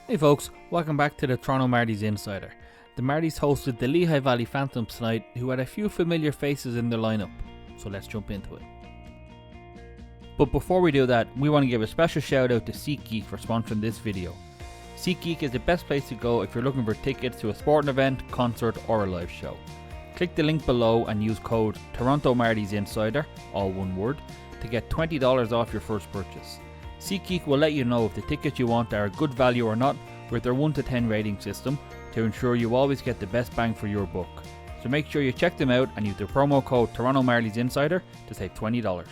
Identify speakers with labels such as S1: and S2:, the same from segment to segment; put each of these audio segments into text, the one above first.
S1: Hey folks, welcome back to the Toronto Marlies Insider. The Marlies hosted the Lehigh Valley Phantoms tonight, who had a few familiar faces in their lineup, so let's jump into it. But before we do that, we want to give a special shout out to SeatGeek for sponsoring this video. SeatGeek is the best place to go if you're looking for tickets to a sporting event, concert or a live show. Click the link below and use code Toronto Marlies Insider, all one word, to get $20 off your first purchase. SeatGeek will let you know if the tickets you want are a good value or not with their 1 to 10 rating system to ensure you always get the best bang for your buck. So make sure you check them out and use the promo code Toronto Marlies Insider to save $20.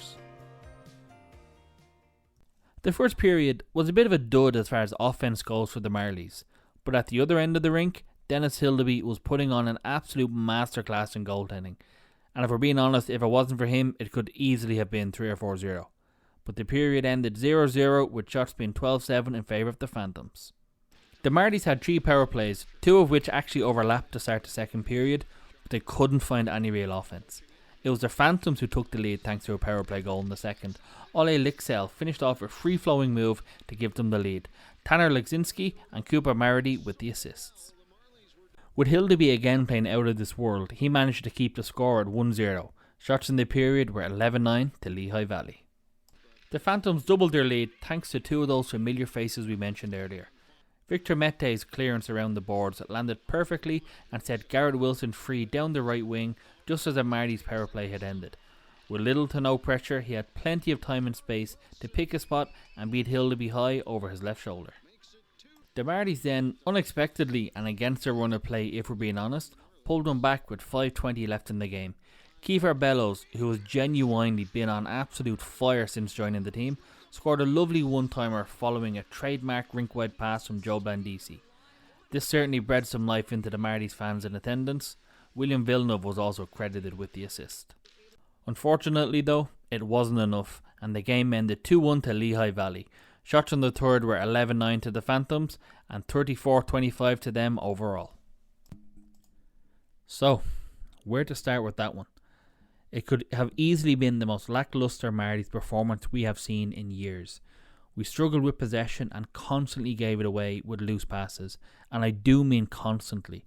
S1: The first period was a bit of a dud as far as offense goes for the Marlies, but at the other end of the rink, Dennis Hildeby was putting on an absolute masterclass in goaltending, and if we're being honest, if it wasn't for him, it could easily have been 3 or 4-0. But the period ended 0-0 with shots being 12-7 in favour of the Phantoms. The Marlies had 3 power plays, 2 of which actually overlapped to start the second period, but they couldn't find any real offense. It was the Phantoms who took the lead thanks to a power play goal in the second. Ole Lixell finished off a free-flowing move to give them the lead. Tanner Legzinski and Cooper Marady with the assists. With Hildeby again playing out of this world, he managed to keep the score at 1-0. Shots in the period were 11-9 to Lehigh Valley. The Phantoms doubled their lead thanks to 2 of those familiar faces we mentioned earlier. Victor Mette's clearance around the boards landed perfectly and set Garrett Wilson free down the right wing just as the Marlies power play had ended. With little to no pressure, he had plenty of time and space to pick a spot and beat Hildeby high over his left shoulder. The Marlies then, unexpectedly and against their run of play if we're being honest, pulled them back with 5:20 left in the game. Kiefer Bellows, who has genuinely been on absolute fire since joining the team, scored a lovely one-timer following a trademark rink-wide pass from Joe Blandisi. This certainly bred some life into the Marlies fans in attendance. William Villeneuve was also credited with the assist. Unfortunately though, it wasn't enough and the game ended 2-1 to Lehigh Valley. Shots in the third were 11-9 to the Phantoms and 34-25 to them overall. So, where to start with that one? It could have easily been the most lackluster Marlies performance we have seen in years. We struggled with possession and constantly gave it away with loose passes, and I do mean constantly.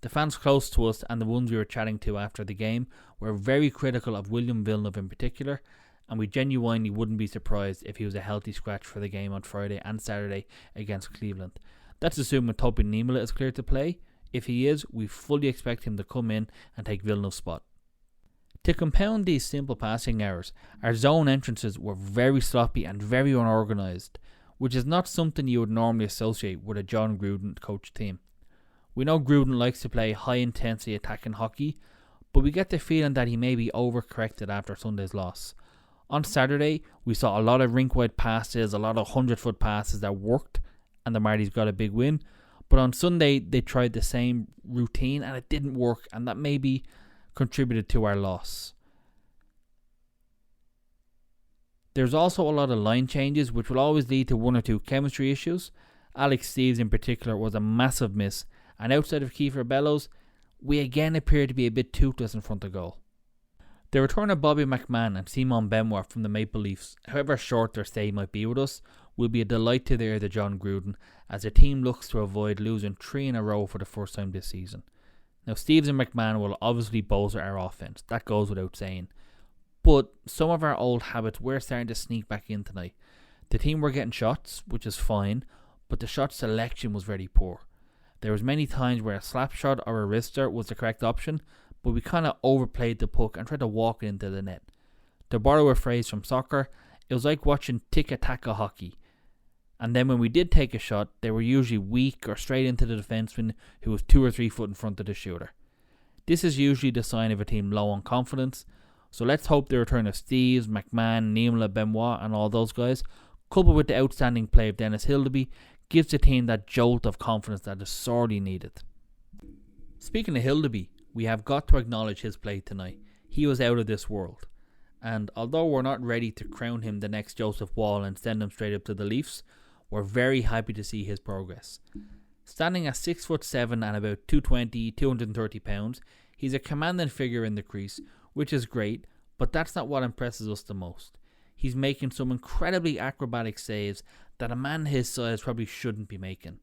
S1: The fans close to us and the ones we were chatting to after the game were very critical of William Villeneuve in particular, and we genuinely wouldn't be surprised if he was a healthy scratch for the game on Friday and Saturday against Cleveland. That's assuming Topi Niemela is clear to play. If he is, we fully expect him to come in and take Villeneuve's spot. To compound these simple passing errors, our zone entrances were very sloppy and very unorganised, which is not something you would normally associate with a John Gruden coached team. We know Gruden likes to play high intensity attacking hockey, but we get the feeling that he may be overcorrected after Sunday's loss. On Saturday, we saw a lot of rink-wide passes, a lot of 100-foot passes that worked, and the Marlies got a big win. But on Sunday, they tried the same routine and it didn't work, and that maybe contributed to our loss. There's also a lot of line changes which will always lead to 1 or 2 chemistry issues. Alex Steeves in particular was a massive miss, and outside of Kiefer Bellows, we again appear to be a bit toothless in front of goal. The return of Bobby McMahon and Simon Benoit from the Maple Leafs, however short their stay might be with us, will be a delight to the ear of John Gruden as the team looks to avoid losing 3 in a row for the first time this season. Now, Steeves and McMahon will obviously bolster our offense, that goes without saying. But some of our old habits were starting to sneak back in tonight. The team were getting shots, which is fine, but the shot selection was very poor. There was many times where a slap shot or a wrister was the correct option, but we kind of overplayed the puck and tried to walk it into the net. To borrow a phrase from soccer, it was like watching tiki-taka hockey. And then when we did take a shot, they were usually weak or straight into the defenseman who was 2 or 3 foot in front of the shooter. This is usually the sign of a team low on confidence, so let's hope the return of Steeves, McMahon, Niemela, Benoit and all those guys, coupled with the outstanding play of Dennis Hildeby, gives the team that jolt of confidence that is sorely needed. Speaking of Hildeby, we have got to acknowledge his play tonight. He was out of this world. And although we're not ready to crown him the next Joseph Wall and send him straight up to the Leafs, we're very happy to see his progress. Standing at 6'7" and about 220, 230 pounds, he's a commanding figure in the crease, which is great, but that's not what impresses us the most. He's making some incredibly acrobatic saves that a man his size probably shouldn't be making.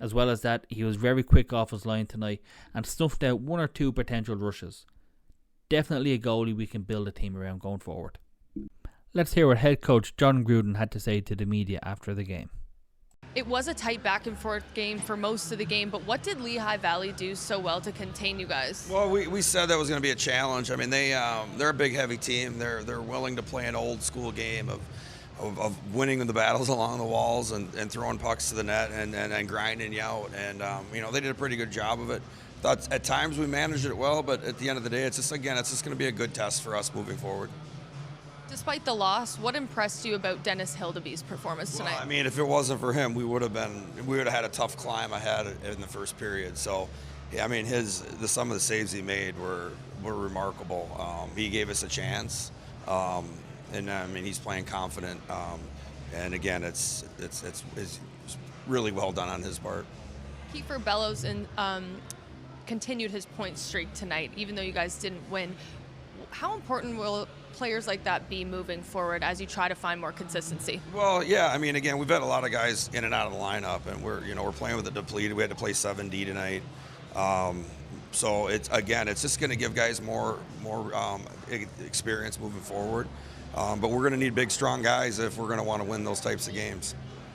S1: As well as that, he was very quick off his line tonight and snuffed out 1 or 2 potential rushes. Definitely a goalie we can build a team around going forward. Let's hear what head coach John Gruden had to say to the media after the game.
S2: It was a tight back and forth game for most of the game, but what did Lehigh Valley do so well to contain you guys?
S3: Well, we said that was going to be a challenge. I mean, they're a big, heavy team. They're willing to play an old school game of winning the battles along the walls and throwing pucks to the net and grinding you out. And they did a pretty good job of it. Thought at times we managed it well, but at the end of the day, it's just going to be a good test for us moving forward.
S2: Despite the loss, what impressed you about Dennis Hildeby's performance tonight?
S3: Well, I mean, if it wasn't for him, we would have had a tough climb ahead in the first period. So, yeah, I mean, some of the saves he made were remarkable. He gave us a chance, and I mean, he's playing confident. And again, it's really well done on his part.
S2: Kiefer Bellows continued his point streak tonight, even though you guys didn't win. How important will players like that be moving forward as you try to find more consistency?
S3: Well, yeah, I mean, again, we've had a lot of guys in and out of the lineup, and we're playing with a depleted. We had to play 7D tonight, so it's just going to give guys more experience moving forward. But we're going to need big, strong guys if we're going to want to win those types of games.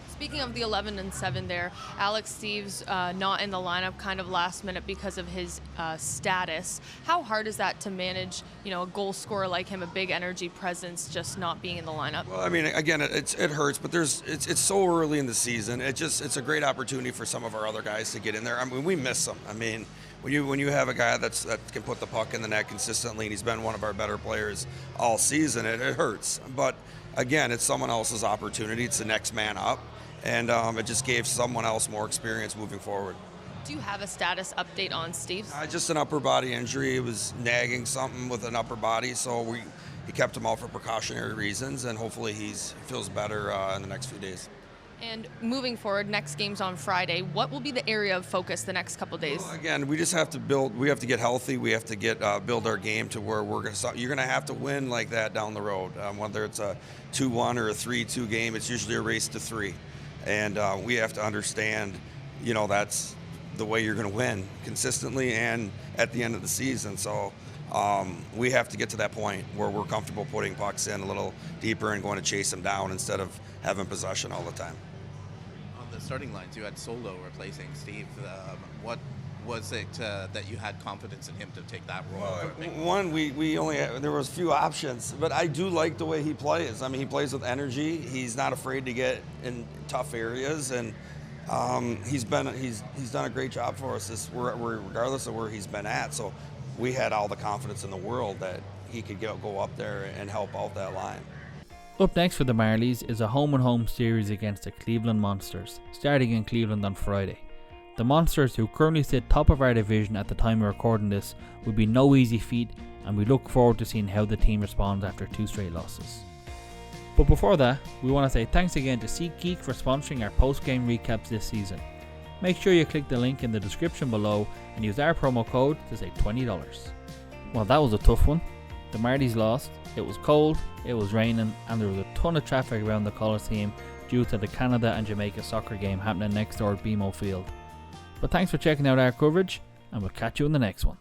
S2: Speaking of the 11-7 there, Alex Steves not in the lineup kind of last minute because of his status. How hard is that to manage, a goal scorer like him, a big energy presence, just not being in the lineup?
S3: Well, I mean, again, it hurts, but it's so early in the season. It's a great opportunity for some of our other guys to get in there. I mean, we miss them. I mean, when you have a guy that can put the puck in the net consistently, and he's been one of our better players all season, it hurts. But again, it's someone else's opportunity. It's the next man up. And it just gave someone else more experience moving forward.
S2: Do you have a status update on Steve's?
S3: Just an upper body injury. He was nagging something with an upper body, so he kept him out for precautionary reasons, and hopefully he feels better in the next few days.
S2: And moving forward, next game's on Friday. What will be the area of focus the next couple days?
S3: Well, again, we just have to build. We have to get healthy. We have to build our game to where you're going to have to win like that down the road. Whether it's a 2-1 or a 3-2 game, it's usually a race to 3. And we have to understand, that's the way you're going to win consistently and at the end of the season. So we have to get to that point where we're comfortable putting pucks in a little deeper and going to chase them down instead of having possession all the time.
S4: On the starting lines, you had Solo replacing Steve. What was it that you had confidence in him to take that role?
S3: One, we only there was few options, but I do like the way he plays. I mean, he plays with energy. He's not afraid to get in tough areas, and he's done a great job for us. Regardless of where he's been at, so we had all the confidence in the world that he could go up there and help out that line.
S1: Up next for the Marlies is a home-and-home series against the Cleveland Monsters, starting in Cleveland on Friday. The Monsters, who currently sit top of our division at the time of recording this, will be no easy feat, and we look forward to seeing how the team responds after 2 straight losses. But before that, we want to say thanks again to SeatGeek for sponsoring our post-game recaps this season. Make sure you click the link in the description below and use our promo code to save $20. Well, that was a tough one. The Marlies lost, it was cold, it was raining, and there was a ton of traffic around the Coliseum due to the Canada and Jamaica soccer game happening next door at BMO Field. But thanks for checking out our coverage, and we'll catch you in the next one.